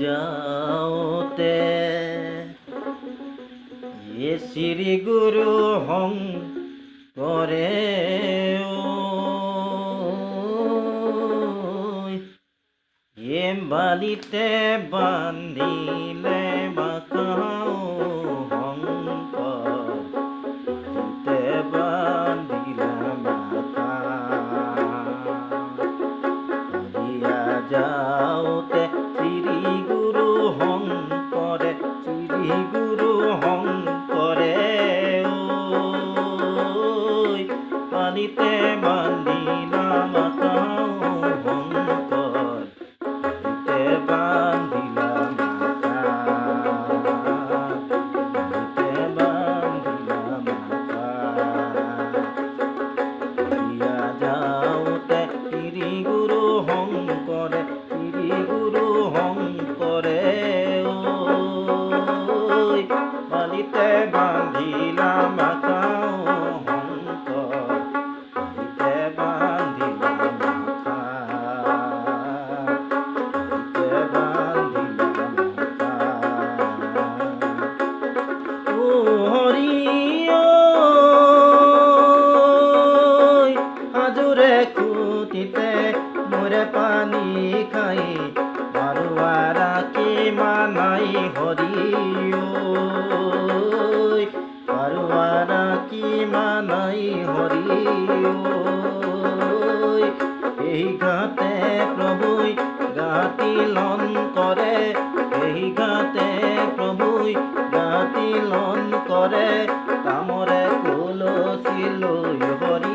যাওঁতে শ্ৰী গুৰু শংকৰে বালিতে বান্ধিলে বাকাও শংকৰতে বান্ধিলে বাকা যাওঁতে শ্ৰী গুৰু শংকৰে পালিতে বান্ধিলা বাকাও শংকৰতে বান্ধিলা বাকা যাওঁতে শ্ৰী গুৰু শংকৰে পালিতে বান্ধিলা বাকাও শংকৰতে বান্ধিলা বাকা হৰি হাজোৰে খুটিতে মোৰে পানী খাই বাৰুৱাৰা কিমানাই হৰি বাৰুৱাৰা কিমানাই হৰি এই গাতে প্ৰভুই গাতিলন কৰে এই গাতে প্ৰভুই গাতিলন কৰে তামৰে তুলসী লৈ হৰি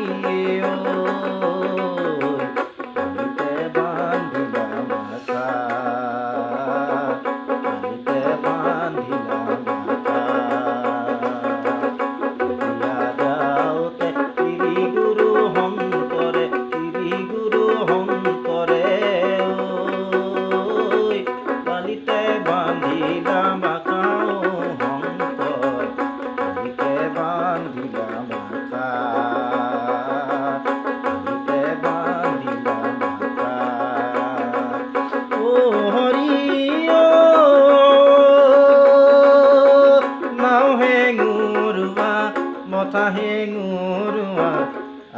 মথা হেঙুৰুৱা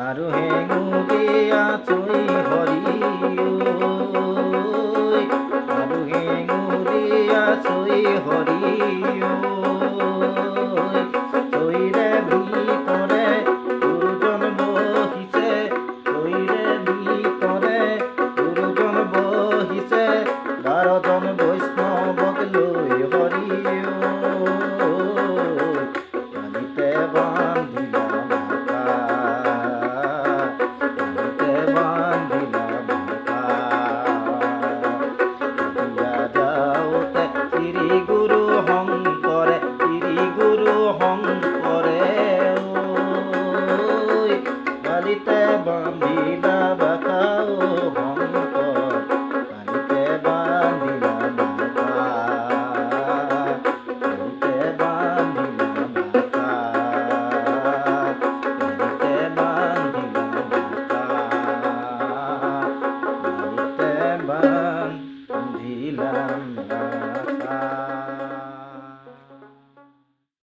আৰু হেঙুৰীয়া চৈ হৰি আৰু হেঙুৰীয়া চৈ হৰি চৈৰে ভিতৰে গুৰুজন বহিছে চৈৰে ভিতৰে গুৰুজন বহিছে 12জন বৈষ্ণৱক লৈ হৰি বান্ধিলা বাকাও